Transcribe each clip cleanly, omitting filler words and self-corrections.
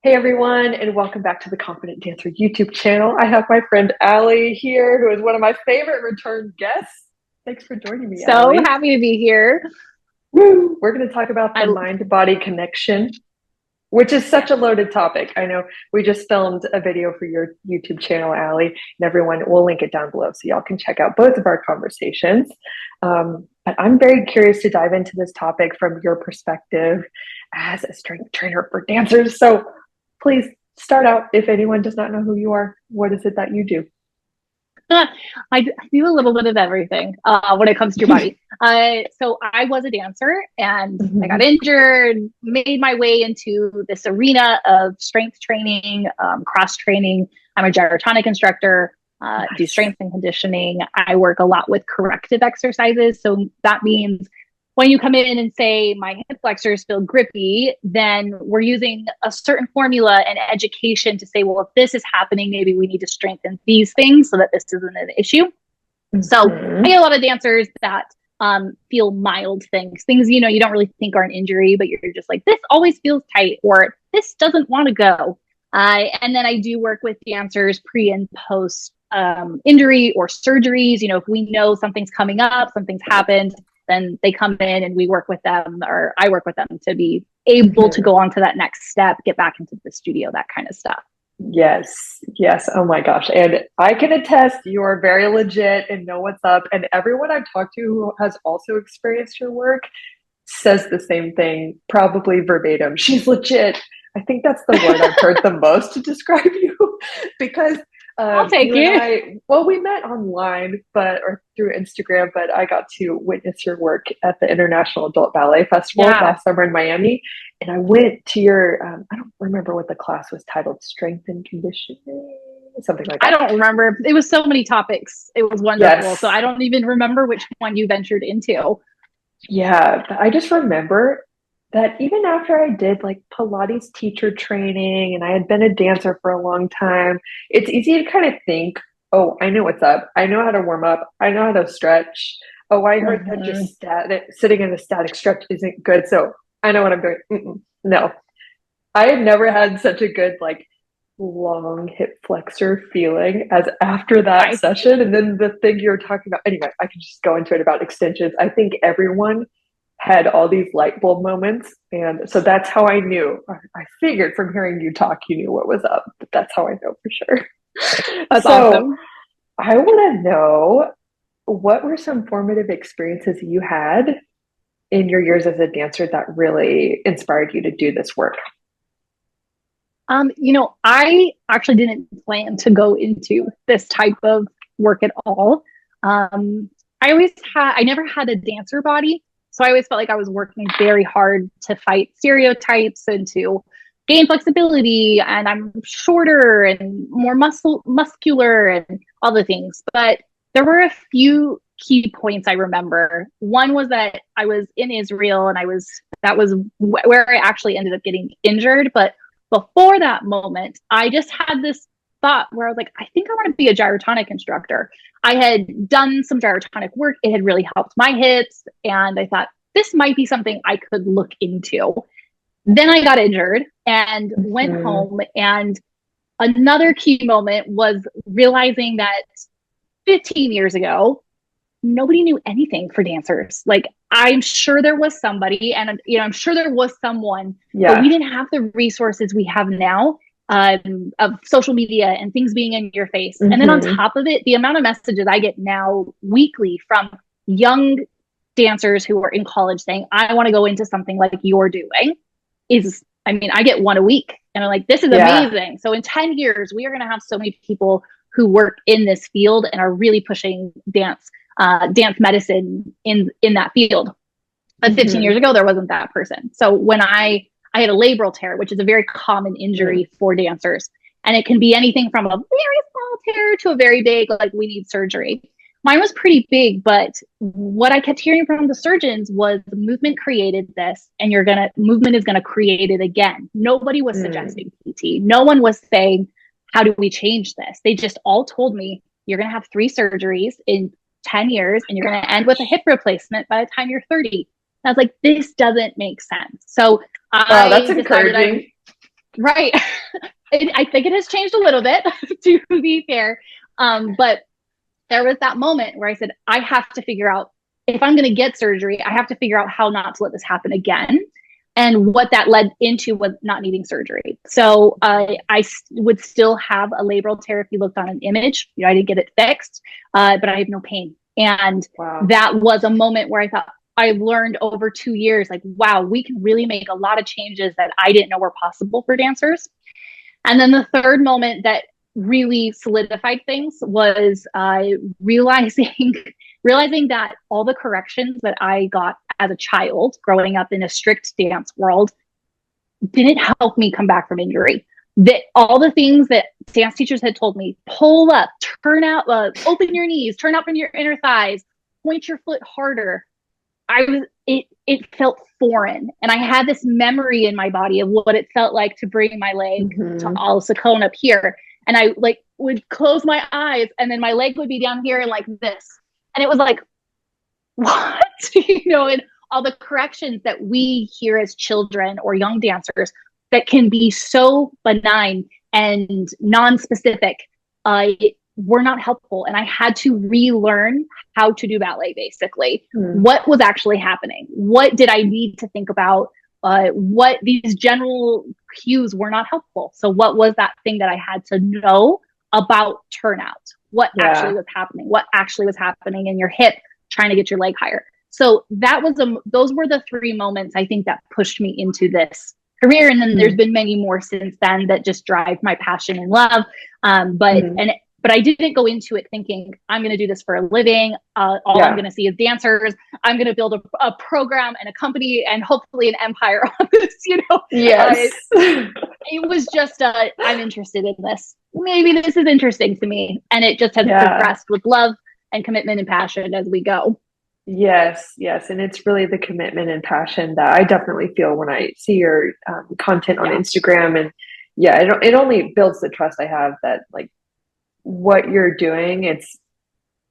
Hey everyone, and welcome back to the Confident Dancer YouTube channel. I have my friend Allie here, who is one of my favorite return guests. Thanks for joining me, So Allie. happy to be here. Woo! We're going to talk about the I mind-body connection, which is such a loaded topic. I know we just filmed a video for your YouTube channel, Allie, and everyone, we'll link it down below so y'all can check out both of our conversations. But I'm very curious to dive into this topic from your perspective as a strength trainer for dancers. So please start out. If anyone does not know who you are, what is it that you do? I do a little bit of everything when it comes to your body. So I was a dancer and I got Mhm. injured, made my way into this arena of strength training, cross training. I'm a gyrotonic instructor, do Nice. strength and conditioning. I work a lot with corrective exercises. So that means when you come in and say my hip flexors feel grippy, then we're using a certain formula and education to say, well, if this is happening, maybe we need to strengthen these things so that this isn't an issue. So I Mhm. get a lot of dancers that feel mild things you don't really think are an injury, but you're just like, this always feels tight or this doesn't want to go. And then I do work with dancers pre and post injury or surgeries. If we know something's coming up, something's happened, then they come in and we work with them, or I work with them to be able to Mhm. go on to that next step, get back into the studio, that kind of stuff. Yes, yes. Oh my gosh. And I can attest you are very legit and know what's up. And everyone I've talked to who has also experienced your work says the same thing, probably verbatim. She's legit. I think that's the word I've heard the most to describe you because I'll take you and it. I, well, we met online, but or through Instagram, but I got to witness your work at the International Adult Ballet Festival Yeah. last summer in Miami. And I went to your, I don't remember what the class was titled, Strength and Conditioning, something like I that. don't remember. It was so many topics. It was wonderful. So Yes. I don't even remember which one you ventured into. Yeah, but I just remember that even after I did like Pilates teacher training and I had been a dancer for a long time, it's easy to kind of think, oh, I know what's up. I know how to warm up. I know how to stretch. Oh, I heard that just Mhm. sitting in a static stretch isn't good. So I know what I'm doing. No, I had never had such a good like long hip flexor feeling as after that I session. And then the thing you're talking about, anyway, I can just go into it about extensions. I think everyone had all these light bulb moments. And so that's how I knew. I figured from hearing you talk, you knew what was up, but that's how I know for sure. That's So awesome. I want to know what were some formative experiences you had in your years as a dancer that really inspired you to do this work? I actually didn't plan to go into this type of work at all. I never had a dancer body. So I always felt like I was working very hard to fight stereotypes and to gain flexibility. And I'm shorter and more muscular and all the things. But there were a few key points I remember. One was that I was in Israel and that was where I actually ended up getting injured. But before that moment, I just had this thought where I was like, I think I want to be a gyrotonic instructor. I had done some gyrotonic work. It had really helped my hips. And I thought this might be something I could look into. Then I got injured and went Mm-hmm. home. And another key moment was realizing that 15 years ago, nobody knew anything for dancers. Like I'm sure there was somebody, and I'm sure there was someone, but we Yeah. didn't have the resources we have now of social media and things being in your face. And then on Mm-hmm. top of it, the amount of messages I get now weekly from young dancers who are in college saying, "I want to go into something like you're doing," is, I mean, I get one a week, and I'm like, this is Yeah. amazing. So in 10 years, we are going to have so many people who work in this field and are really pushing dance medicine in that field. But 15 Mm-hmm. years ago, there wasn't that person. So when I had a labral tear, which is a very common Mm. injury for dancers, and it can be anything from a very small tear to a very big, like we need surgery. Mine was pretty big, but what I kept hearing from the surgeons was movement created this, and movement is gonna create it again. Nobody was Mm. suggesting PT. No one was saying, how do we change this? They just all told me you're gonna have 3 surgeries in 10 years, and you're gonna end with a hip Gosh. replacement by the time you're 30. And I was like, this doesn't make sense. So Wow, that's I decided I encouraging. Right. I think it has changed a little bit, to be fair. But there was that moment where I said, I have to figure out, if I'm going to get surgery, I have to figure out how not to let this happen again. And what that led into was not needing surgery. So would still have a labral tear if you looked on an image. You know, I didn't get it fixed, but I have no pain. And Wow. that was a moment where I thought, I learned over 2 years, like, wow, we can really make a lot of changes that I didn't know were possible for dancers. And then the third moment that really solidified things was realizing realizing that all the corrections that I got as a child growing up in a strict dance world didn't help me come back from injury. That all the things that dance teachers had told me, pull up, turn out, open your knees, turn out from your inner thighs, point your foot harder. It felt foreign. And I had this memory in my body of what it felt like to bring my leg to all Sakone up here. And I like would close my eyes and then my leg would be down here and like this. And it was like, what? And all the corrections that we hear as children or young dancers that can be so benign and non-specific, were not helpful. And I had to relearn how to do ballet, basically. What was actually happening? What did I need to think about? What these general cues were not helpful. So what was that thing that I had to know about turnout? What actually was happening? What actually was happening in your hip trying to get your leg higher? So those were the three moments I think that pushed me into this career. And then there's been many more since then that just drive my passion and love. But I didn't go into it thinking I'm going to do this for a living. I'm going to see is dancers. I'm going to build a program and a company and hopefully an empire on this. Yes. It was just I'm interested in this. Maybe this is interesting to me, and it just has progressed with love and commitment and passion as we go. Yes, and it's really the commitment and passion that I definitely feel when I see your content on Instagram, and it only builds the trust I have that like what you're doing,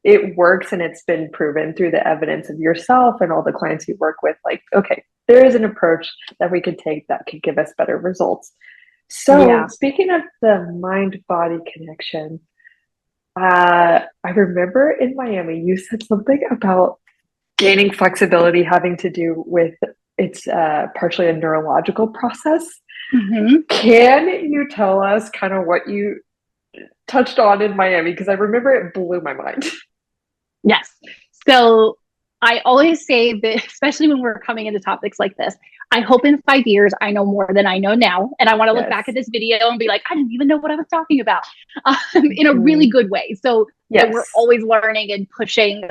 it works, and it's been proven through the evidence of yourself and all the clients you work with. Like, okay, there is an approach that we could take that could give us better results. So speaking of the mind-body connection, I remember in Miami, you said something about gaining flexibility having to do with it's partially a neurological process. Can you tell us kind of what you touched on in Miami? Because I remember it blew my mind. Yes. So I always say that, especially when we're coming into topics like this, I hope in 5 years I know more than I know now. And I want to look back at this video and be like, I didn't even know what I was talking about, in a really good way. So that we're always learning and pushing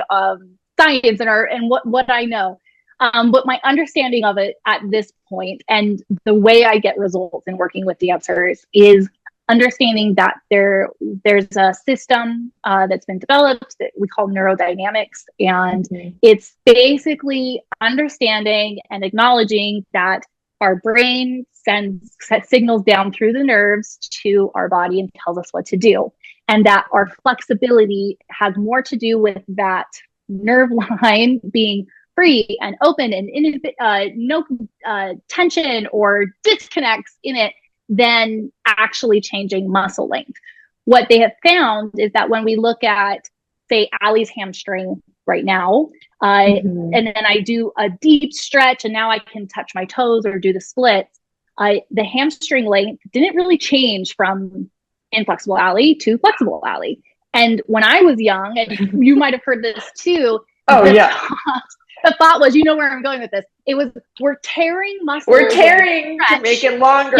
science and what I know. But my understanding of it at this point and the way I get results in working with dancers is understanding that there's a system that's been developed that we call neurodynamics. And it's basically understanding and acknowledging that our brain sends signals down through the nerves to our body and tells us what to do. And that our flexibility has more to do with that nerve line being free and open and no tension or disconnects in it than actually changing muscle length. What they have found is that when we look at, say, Allie's hamstring right now, and then I do a deep stretch and now I can touch my toes or do the splits, the hamstring length didn't really change from inflexible Allie to flexible Allie. And when I was young, and you might have heard this too, the thought was, you know where I'm going with this. It was, we're tearing muscles. We're tearing to make it longer.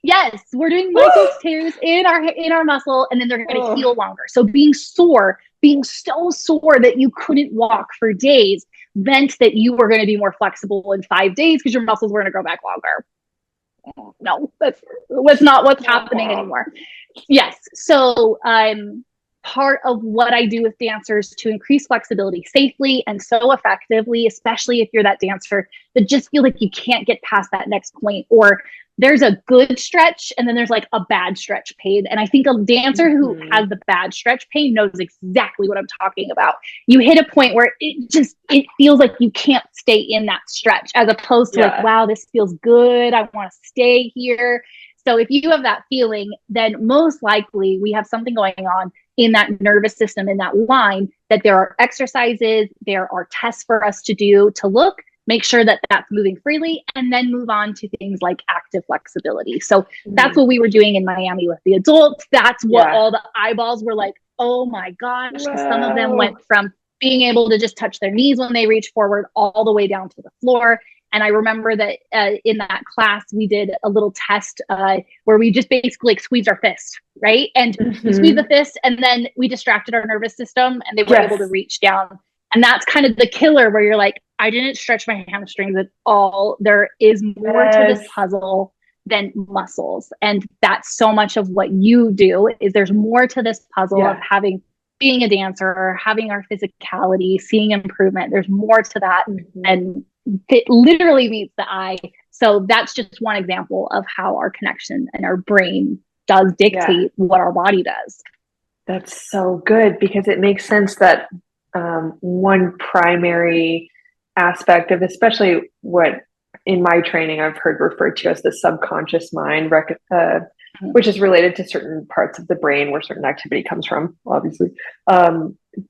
Yes. We're doing micro tears in our muscle, and then they're going to heal longer. So being so sore that you couldn't walk for days meant that you were going to be more flexible in 5 days because your muscles were going to grow back longer. No, that's not what's happening anymore. Yes. So part of what I do with dancers to increase flexibility safely and so effectively, especially if you're that dancer that just feel like you can't get past that next point, or there's a good stretch and then there's like a bad stretch pain. And I think a dancer who has the bad stretch pain knows exactly what I'm talking about. You hit a point where it feels like you can't stay in that stretch, as opposed to like, wow, this feels good, I want to stay here. So if you have that feeling, then most likely we have something going on in that nervous system, in that line, that there are exercises, there are tests for us to do to look, make sure that that's moving freely, and then move on to things like active flexibility. So that's what we were doing in Miami with the adults. That's what all the eyeballs were like, oh my gosh, because some of them went from being able to just touch their knees when they reach forward all the way down to the floor. And I remember that in that class, we did a little test where we just basically like squeezed our fist, right? And we squeezed the fist, and then we distracted our nervous system, and they were able to reach down. And that's kind of the killer where you're like, I didn't stretch my hamstrings at all. There is more to this puzzle than muscles. And that's so much of what you do, is there's more to this puzzle of being a dancer, having our physicality, seeing improvement. There's more to that. And it literally meets the eye. So that's just one example of how our connection and our brain does dictate what our body does. That's so good, because it makes sense that one primary aspect of, especially what in my training I've heard referred to as the subconscious mind, which is related to certain parts of the brain where certain activity comes from, obviously.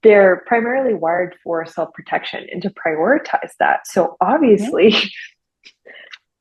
They're primarily wired for self-protection and to prioritize that. So obviously,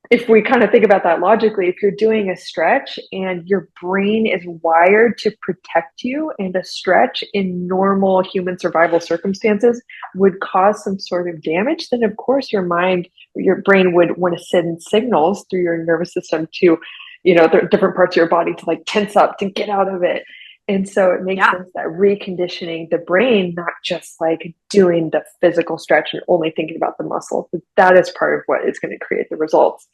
if we kind of think about that logically, if you're doing a stretch and your brain is wired to protect you, and a stretch in normal human survival circumstances would cause some sort of damage, then of course your brain would want to send signals through your nervous system to, the different parts of your body to like tense up, to get out of it. And so it makes sense that reconditioning the brain, not just like doing the physical stretch and only thinking about the muscle, but that is part of what is going to create the results.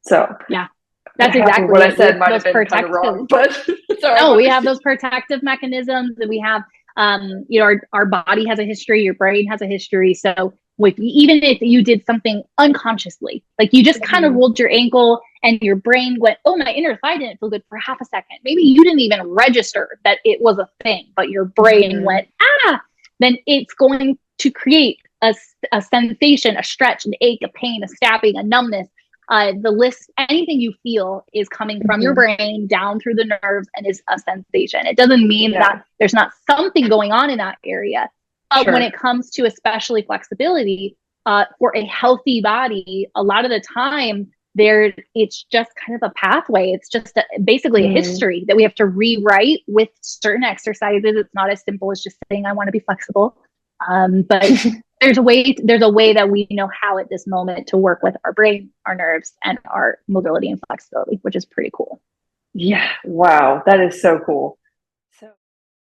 So that's exactly what I said. Might have been kind of wrong, but we have those protective mechanisms, and we have, our body has a history, your brain has a history. So even if you did something unconsciously, like you just kind of rolled your ankle and your brain went, oh, my inner thigh didn't feel good for half a second. Maybe you didn't even register that it was a thing, but your brain went, then it's going to create a sensation, a stretch, an ache, a pain, a stabbing, a numbness. The list, anything you feel is coming from your brain down through the nerves and is a sensation. It doesn't mean that there's not something going on in that area. But when it comes to especially flexibility, for a healthy body, a lot of the time it's just kind of a pathway. It's just basically a history that we have to rewrite with certain exercises. It's not as simple as just saying, I want to be flexible. But there's a way that we know how at this moment to work with our brain, our nerves, and our mobility and flexibility, which is pretty cool. Yeah. Wow. That is so cool.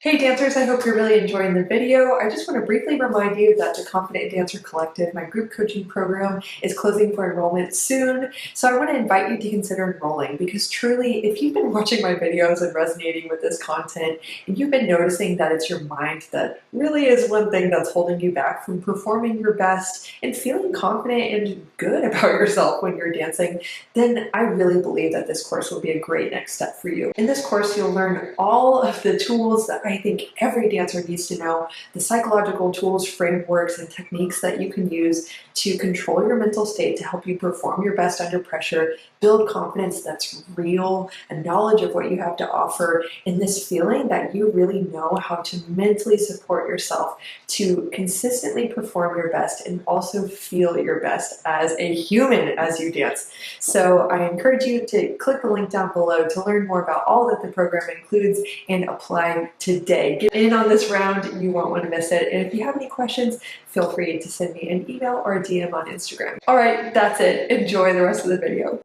Hey dancers, I hope you're really enjoying the video. I just want to briefly remind you that the Confident Dancer Collective, my group coaching program, is closing for enrollment soon. So I want to invite you to consider enrolling, because truly, if you've been watching my videos and resonating with this content, and you've been noticing that it's your mind that really is one thing that's holding you back from performing your best and feeling confident and good about yourself when you're dancing, then I really believe that this course will be a great next step for you. In this course, you'll learn all of the tools that I think every dancer needs to know, the psychological tools, frameworks, and techniques that you can use to control your mental state to help you perform your best under pressure, build confidence that's real, a knowledge of what you have to offer, and this feeling that you really know how to mentally support yourself to consistently perform your best and also feel your best as a human as you dance. So I encourage you to click the link down below to learn more about all that the program includes and apply today. Get in on this round, you won't want to miss it. And if you have any questions, feel free to send me an email or a DM on Instagram. All right, that's it. Enjoy the rest of the video.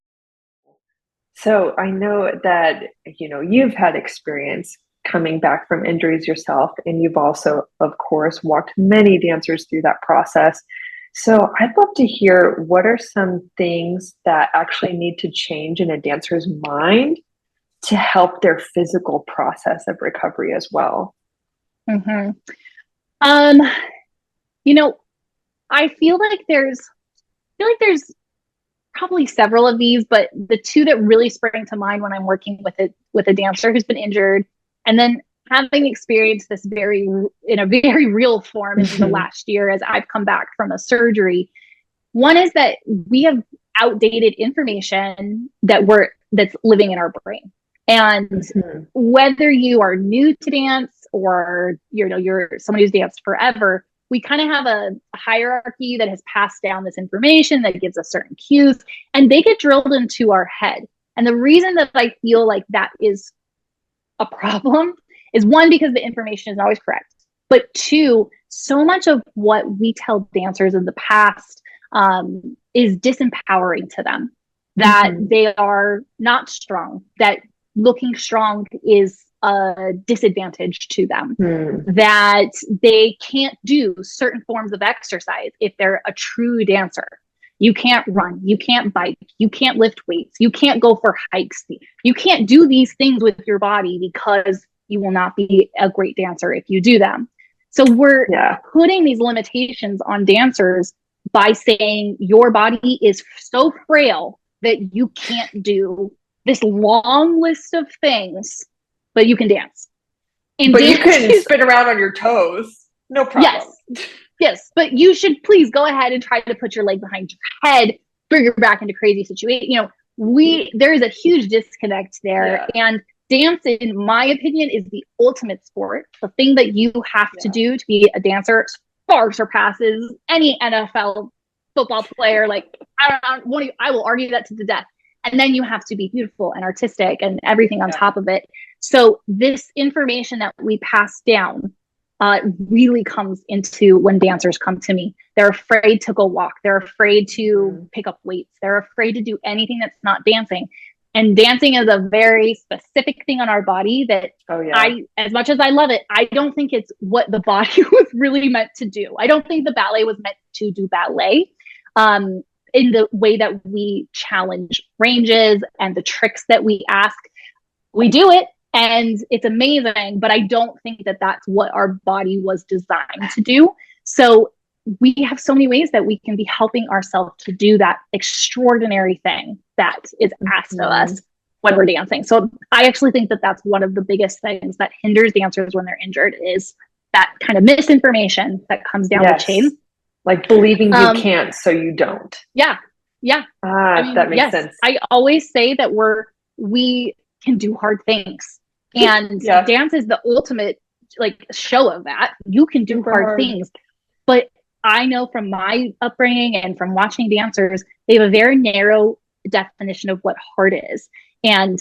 So I know that, you've had experience coming back from injuries yourself, and you've also, of course, walked many dancers through that process. So I'd love to hear, what are some things that actually need to change in a dancer's mind to help their physical process of recovery as well? I feel like there's probably several of these, but the two that really spring to mind when I'm working with a dancer who's been injured, and then having experienced this in a very real form in the last year as I've come back from a surgery. One is that we have outdated information that we're that's living in our brain. And whether you are new to dance or you're someone who's danced forever, we kind of have a hierarchy that has passed down this information that gives us certain cues, and they get drilled into our head. And the reason that I feel like that is a problem is, one, because the information isn't always correct, but two, so much of what we tell dancers in the past is disempowering to them, that they are not strong, that looking strong is a disadvantage to them, that they can't do certain forms of exercise if they're a true dancer. You can't run, you can't bike, you can't lift weights, you can't go for hikes. You can't do these things with your body because you will not be a great dancer if you do them. So we're putting these limitations on dancers by saying your body is so frail that you can't do this long list of things, but you can dance. And but you can spin around on your toes. No problem. Yes, but you should please go ahead and try to put your leg behind your head, bring your back into crazy situation. There is a huge disconnect there. And dance, in my opinion, is the ultimate sport. The thing that you have to do to be a dancer far surpasses any NFL football player. Like, I will argue that to the death. And then you have to be beautiful and artistic and everything on top of it. So this information that we pass down really comes into when dancers come to me. They're afraid to go walk. They're afraid to pick up weights. They're afraid to do anything that's not dancing. And dancing is a very specific thing on our body that as much as I love it, I don't think it's what the body was really meant to do. I don't think the ballet was meant to do ballet in the way that we challenge ranges and the tricks that we ask. We do it and it's amazing, but I don't think that that's what our body was designed to do. So we have so many ways that we can be helping ourselves to do that extraordinary thing that is asked of us when we're dancing. So I actually think that that's one of the biggest things that hinders dancers when they're injured, is that kind of misinformation that comes down the chain. Like believing you can't, so you don't. Yeah. That makes sense. I always say that we can do hard things. And dance is the ultimate show of that. You can do hard things. But I know from my upbringing and from watching dancers, they have a very narrow definition of what hard is. And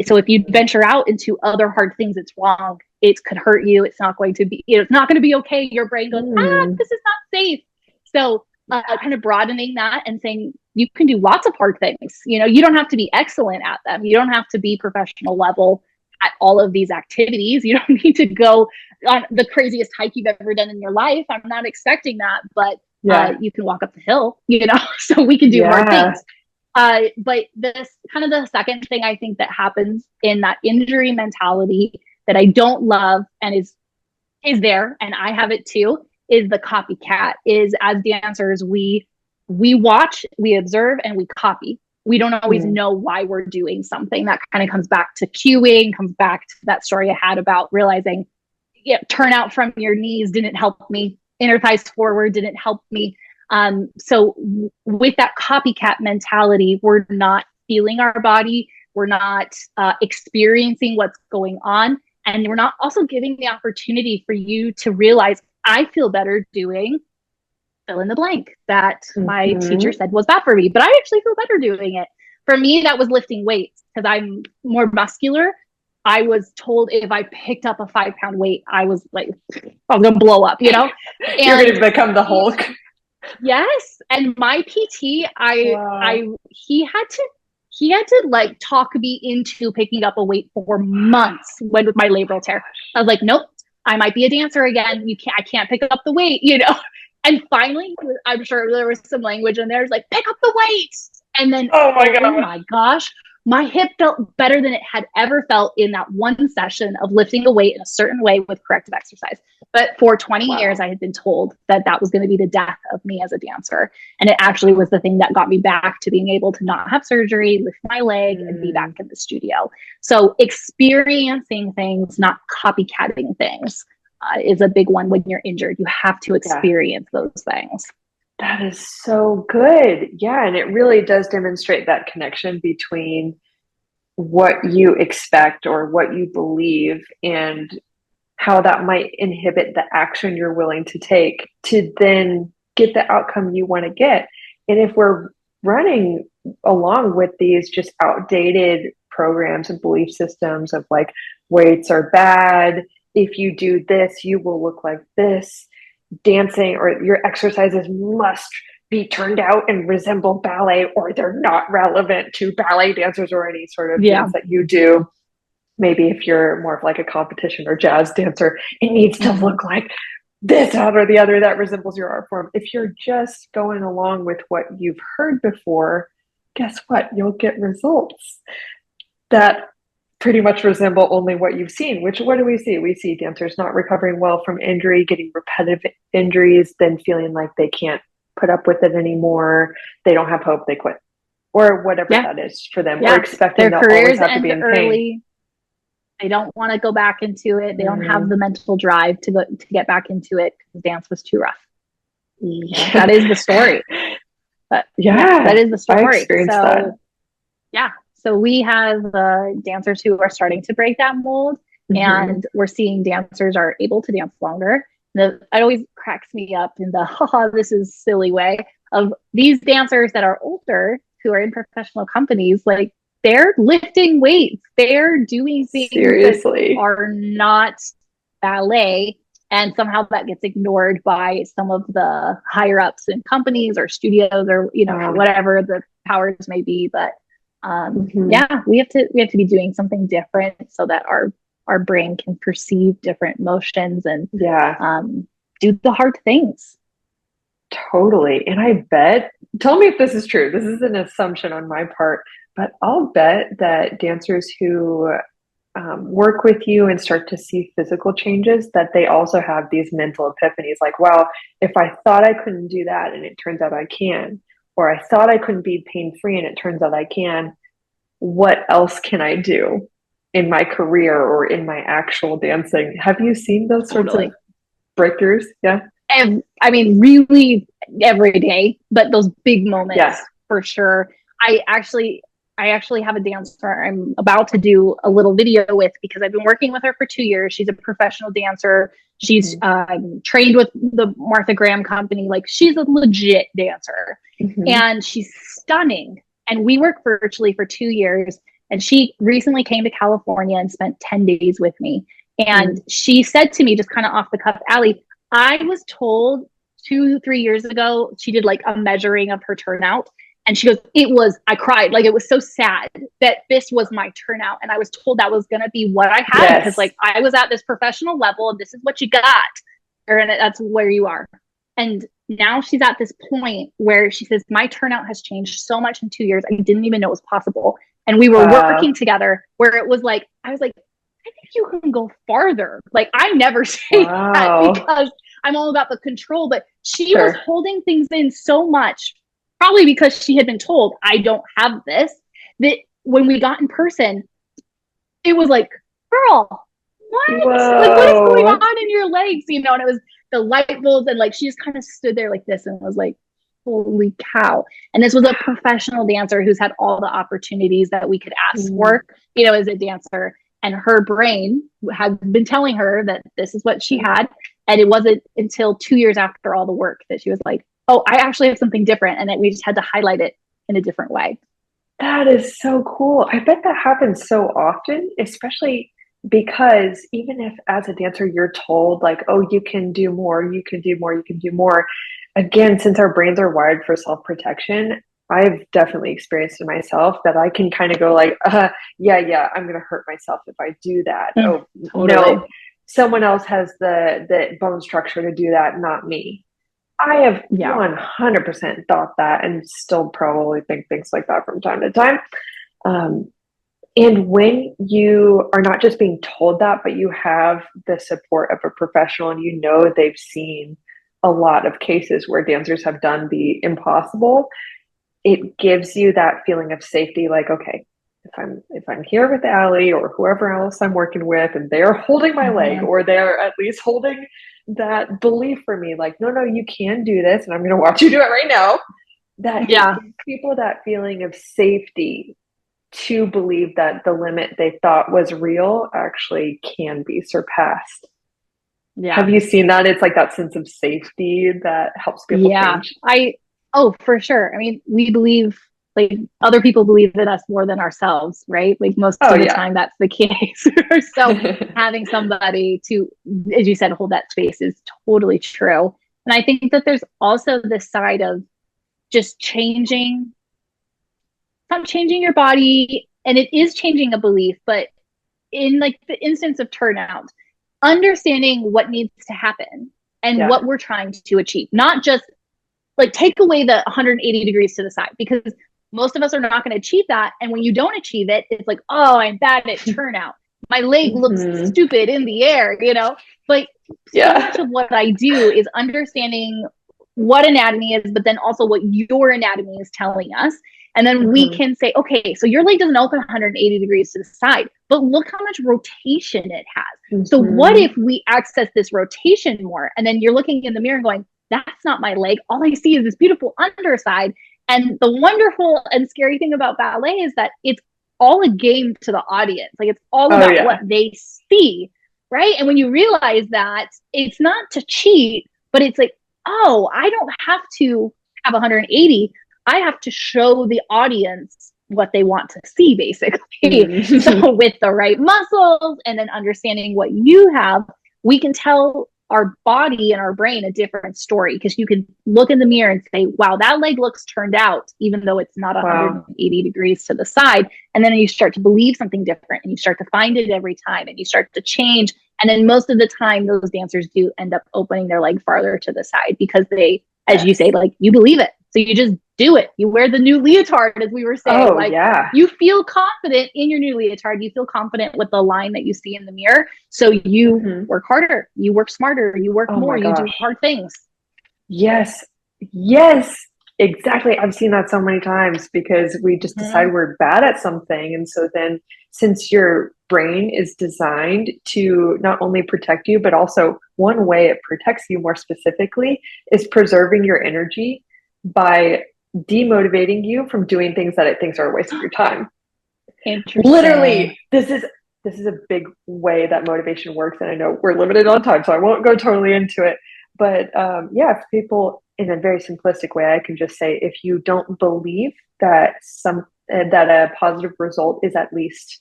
so if you venture out into other hard things, it's wrong. It could hurt you. It's not going to be, it's not going to be okay. Your brain goes, this is not safe. So kind of broadening that and saying, you can do lots of hard things. You don't have to be excellent at them. You don't have to be professional level at all of these activities. You don't need to go on the craziest hike you've ever done in your life. I'm not expecting that, but you can walk up the hill, so we can do hard things. But this kind of the second thing I think that happens in that injury mentality that I don't love and is there, and I have it too, is the copycat. Is as dancers, we watch, we observe, and we copy. We don't always know why we're doing something. That kind of comes back to cueing, comes back to that story I had about realizing, turn out from your knees didn't help me. Inner thighs forward didn't help me. So with that copycat mentality, we're not feeling our body. We're not experiencing what's going on. And we're not also giving the opportunity for you to realize, I feel better doing fill in the blank that my teacher said was bad for me, but I actually feel better doing it. For me, that was lifting weights because I'm more muscular. I was told if I picked up a 5-pound weight, I was like, I'm going to blow up, And you're going to become the Hulk. Yes. And my PT, he had to talk me into picking up a weight for months with my labral tear. I was like, nope, I might be a dancer again. I can't pick up the weight, And finally, I'm sure there was some language in there. It's like, pick up the weight. And then, oh my gosh, my hip felt better than it had ever felt in that one session of lifting a weight in a certain way with corrective exercise. But for 20 years, I had been told that was going to be the death of me as a dancer. And it actually was the thing that got me back to being able to not have surgery, lift my leg, and be back in the studio. So experiencing things, not copycatting things, is a big one when you're injured. You have to experience those things. That is so good. Yeah. And it really does demonstrate that connection between what you expect or what you believe, and how that might inhibit the action you're willing to take to then get the outcome you want to get. And if we're running along with these just outdated programs and belief systems of like, weights are bad, if you do this, you will look like this, dancing or your exercises must be turned out and resemble ballet, or they're not relevant to ballet dancers or any sort of dance that you do. Maybe if you're more of like a competition or jazz dancer, it needs to look like this, that, or the other that resembles your art form. If you're just going along with what you've heard before, guess what? You'll get results that pretty much resemble only what you've seen. Which, what do we see? We see dancers not recovering well from injury, getting repetitive injuries, then feeling like they can't put up with it anymore. They don't have hope, they quit. Or whatever that is for them. Or expecting they'll always have to be in pain. They don't want to go back into it. They don't have the mental drive to get back into it because dance was too rough. That is the story. But that is the story. I experienced that. Yeah. So we have dancers who are starting to break that mold, and we're seeing dancers are able to dance longer. It always cracks me up in the this is silly way of these dancers that are older who are in professional companies, like they're lifting weights, they're doing things that are not ballet, and somehow that gets ignored by some of the higher ups in companies or studios or whatever the powers may be. But we have to be doing something different so that our brain can perceive different motions and do the hard things. Totally. And I bet, tell me if this is true, this is an assumption on my part, but I'll bet that dancers who work with you and start to see physical changes, that they also have these mental epiphanies like, wow, if I thought I couldn't do that and it turns out I can, or I thought I couldn't be pain-free and it turns out I can, what else can I do in my career or in my actual dancing? Have you seen those sorts of breakthroughs? Yeah. And I mean, really every day, but those big moments for sure. I actually have a dancer I'm about to do a little video with because I've been working with her for 2 years. She's a professional dancer. She's trained with the Martha Graham company. Like, she's a legit dancer and she's stunning. And we worked virtually for 2 years. And she recently came to California and spent 10 days with me. And she said to me, just kind of off the cuff, Allie, I was told 2-3 years ago, she did like a measuring of her turnout. And she goes, I cried. Like, it was so sad that this was my turnout. And I was told that was going to be what I had because like I was at this professional level and this is what you got. And that's where you are. And now she's at this point where she says, my turnout has changed so much in 2 years. I didn't even know it was possible. And we were working together where it was like, I was like, I think you can go farther. Like, I never say that because I'm all about the control, but she was holding things in so much, probably because she had been told, I don't have this, that when we got in person, it was like, girl, what? Like, what is going on in your legs? And it was the light bulbs, and like, she just kind of stood there like this and was like, holy cow. And this was a professional dancer who's had all the opportunities that we could ask for, as a dancer. And her brain had been telling her that this is what she had. And it wasn't until 2 years after all the work that she was like, oh, I actually have something different. And that we just had to highlight it in a different way. That is so cool. I bet that happens so often, especially because even if as a dancer, you're told like, oh, you can do more, you can do more, you can do more. Again, since our brains are wired for self-protection, I've definitely experienced it myself that I can kind of go like, I'm going to hurt myself if I do that. No, someone else has the bone structure to do that, not me. I have 100% thought that and still probably think things like that from time to time. And when you are not just being told that, but you have the support of a professional and they've seen a lot of cases where dancers have done the impossible, it gives you that feeling of safety. Like, okay, if I'm here with Allie or whoever else I'm working with, and they're holding my leg, or they're at least holding that belief for me, like, no, you can do this, and I'm going to watch you do it right now. That gives people that feeling of safety to believe that the limit they thought was real actually can be surpassed. Yeah. Have you seen that? It's like that sense of safety that helps people Yeah. change. Oh, for sure. I mean, we believe, like, other people believe in us more than ourselves, right? Like, most Oh of the yeah. time that's the case. So having somebody to, as you said, hold that space is totally true. And I think that there's also this side of just not changing your body, and it is changing a belief, but in like the instance of turnout, understanding what needs to happen and Yeah. what we're trying to achieve, not just like take away the 180 degrees to the side, because most of us are not going to achieve that. And when you don't achieve it, it's like, oh, I'm bad at turnout. My leg looks Mm-hmm. stupid in the air, you know? But so Yeah. much of what I do is understanding what anatomy is, but then also what your anatomy is telling us. And then we Mm-hmm. can say, okay, so your leg doesn't open 180 degrees to the side, but look how much rotation it has. So what Mm-hmm. if we access this rotation more? And then you're looking in the mirror and going, that's not my leg. All I see is this beautiful underside. And the wonderful and scary thing about ballet is that it's all a game to the audience. Like, it's all Oh about yeah. what they see, right? And when you realize that, it's not to cheat, but it's like, oh, I don't have to have 180. I have to show the audience what they want to see, basically. Mm. So with the right muscles and then understanding what you have, we can tell our body and our brain a different story, because you can look in the mirror and say, wow, that leg looks turned out, even though it's not Wow. 180 degrees to the side. And then you start to believe something different, and you start to find it every time, and you start to change. And then most of the time, those dancers do end up opening their leg farther to the side, because they, as you Yes. say, like, you believe it. So you just do it. You wear the new leotard, as we were saying. Oh Like, yeah. you feel confident in your new leotard. You feel confident with the line that you see in the mirror. So you Mm-hmm. work harder, you work smarter, you work Oh more, my you do gosh. hard things. Yes. Yes. Exactly. I've seen that so many times because we just decide Mm-hmm. we're bad at something. And so then, since your brain is designed to not only protect you, but also one way it protects you more specifically is preserving your energy by demotivating you from doing things that it thinks are a waste of your time. Interesting. Literally, this is a big way that motivation works, and I know we're limited on time, so I won't go totally into it. But yeah, if people, in a very simplistic way, I can just say, if you don't believe that that a positive result is at least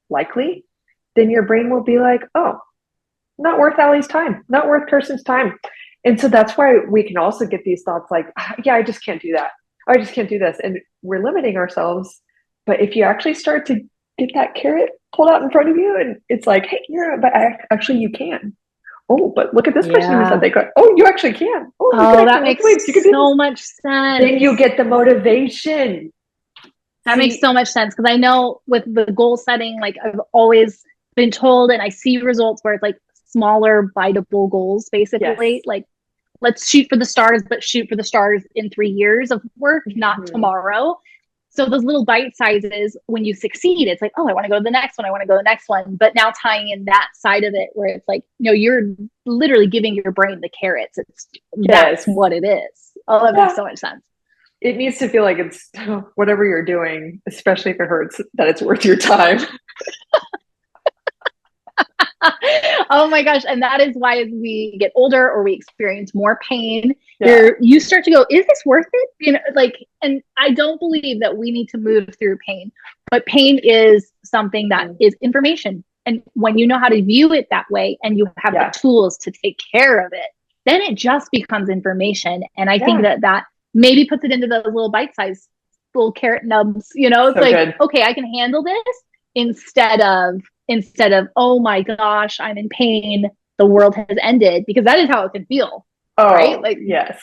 likely, then your brain will be like, oh, not worth Allie's time, not worth Kirsten's time. And so that's why we can also get these thoughts like, yeah, I just can't do that. I just can't do this. And we're limiting ourselves. But if you actually start to get that carrot pulled out in front of you, and it's like, hey, yeah, but actually you can. Oh, but look at this person who said Yeah. they could. Oh, you actually can. Oh, you can Oh, actually that lift makes weights. You can do this. so much Then you sense. get the motivation. That makes See, so much sense, because I know with the goal setting, like, I've always been told, and I see results where it's like smaller, biteable goals, yes. basically. Like, let's shoot for the stars, but shoot for the stars in 3 years of work, not Mm-hmm. tomorrow. So those little bite sizes, when you succeed, it's like, oh, I want to go to the next one. I want to go to the next one. But now tying in that side of it, where it's like, you're literally giving your brain the carrots. That's Yes. what it is. Oh, that makes Yeah. so much sense. It needs to feel like it's whatever you're doing, especially if it hurts, that it's worth your time. Oh my gosh. And that is why, as we get older or we experience more pain, Yeah. you start to go, is this worth it? Like, and I don't believe that we need to move through pain, but pain is something that is information. And when you know how to view it that way, and you have the Yeah. tools to take care of it, then it just becomes information. And I think Yeah. that maybe puts it into those little bite-sized little carrot nubs. It's So like, good. okay, I can handle this, instead of, oh my gosh, I'm in pain, the world has ended, because that is how it can feel, right? Oh, Like, yes.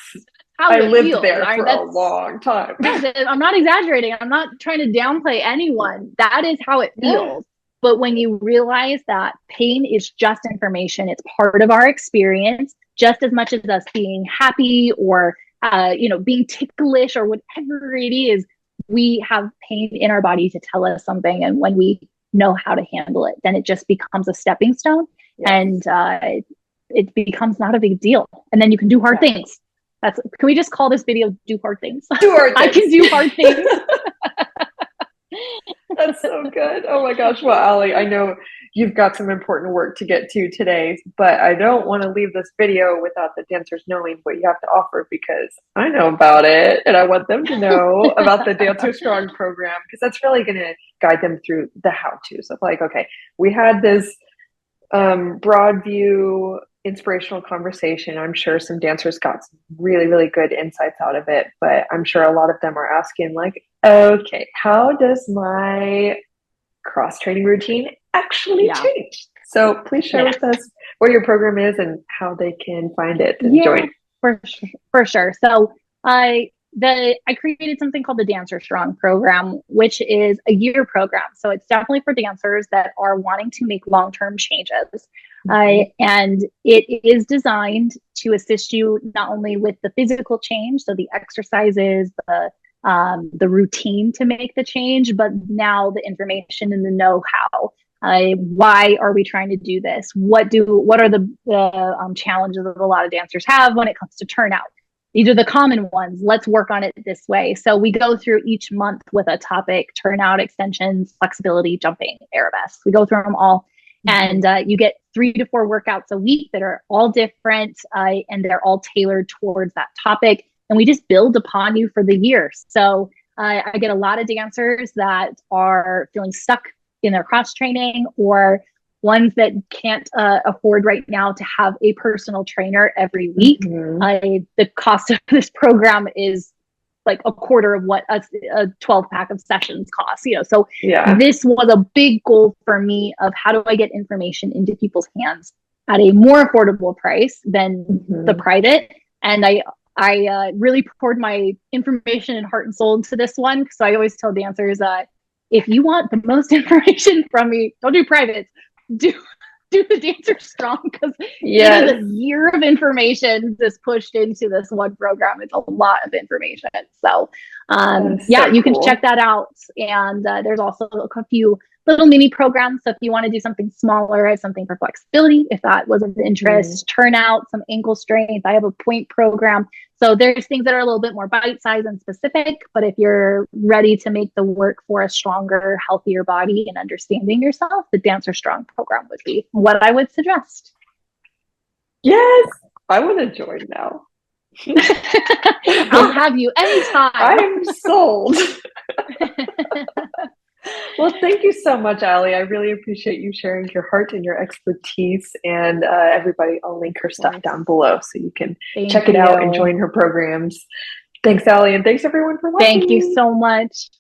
how I it lived feels. there for a That's long time. Yes, I'm not exaggerating. I'm not trying to downplay anyone. That is how it Yeah. feels. But when you realize that pain is just information, it's part of our experience, just as much as us being happy or being ticklish or whatever it is, we have pain in our body to tell us something. And when we know how to handle it, then it just becomes a stepping stone, Yes. and it becomes not a big deal. And then you can do hard things. Can we just call this video "Do Hard Things"? Do hard I things. can do hard things. That's so good. Oh my gosh. Well, Allie, I know you've got some important work to get to today, but I don't want to leave this video without the dancers knowing what you have to offer because I know about it and I want them to know about the Dancer Strong program because that's really going to guide them through the how-tos of like, okay, we had this broad view inspirational conversation. I'm sure some dancers got some really, really good insights out of it, but I'm sure a lot of them are asking, like, okay, how does my cross training routine actually change? So please share with us what your program is and how they can find it and join. For sure. So I created something called the Dancer Strong program, which is a year program. So it's definitely for dancers that are wanting to make long-term changes. And it is designed to assist you not only with the physical change, so the exercises, the routine to make the change, but now the information and the know-how. Why are we trying to do this? What are the challenges that a lot of dancers have when it comes to turnout? These are the common ones. Let's work on it this way. So we go through each month with a topic: turnout, extensions, flexibility, jumping, arabesque. We go through them all. And you get 3 to 4 workouts a week that are all different, and they're all tailored towards that topic. And we just build upon you for the year. So I get a lot of dancers that are feeling stuck in their cross training, or ones that can't afford right now to have a personal trainer every week. The cost of this program is like a quarter of what a 12-pack of sessions costs, So this was a big goal for me of how do I get information into people's hands at a more affordable price than the private. And I really poured my information and heart and soul into this one. So I always tell dancers, if you want the most information from me, don't do privates, do the Dancer Strong, because it is a year of information just pushed into this one program. It's a lot of information. So you can check that out. And there's also a few little mini programs. So if you want to do something smaller, I have something for flexibility, if that was of interest, turnout, some ankle strength. I have a point program. So there's things that are a little bit more bite-sized and specific, but if you're ready to make the work for a stronger, healthier body and understanding yourself, the Dancer Strong program would be what I would suggest. Yes, I want to join now. I'll have you anytime. I'm sold. Well, thank you so much, Allie. I really appreciate you sharing your heart and your expertise. And everybody, I'll link her stuff down below so you can check it out and join her programs. Thanks, Allie, and thanks everyone for watching. Thank you so much.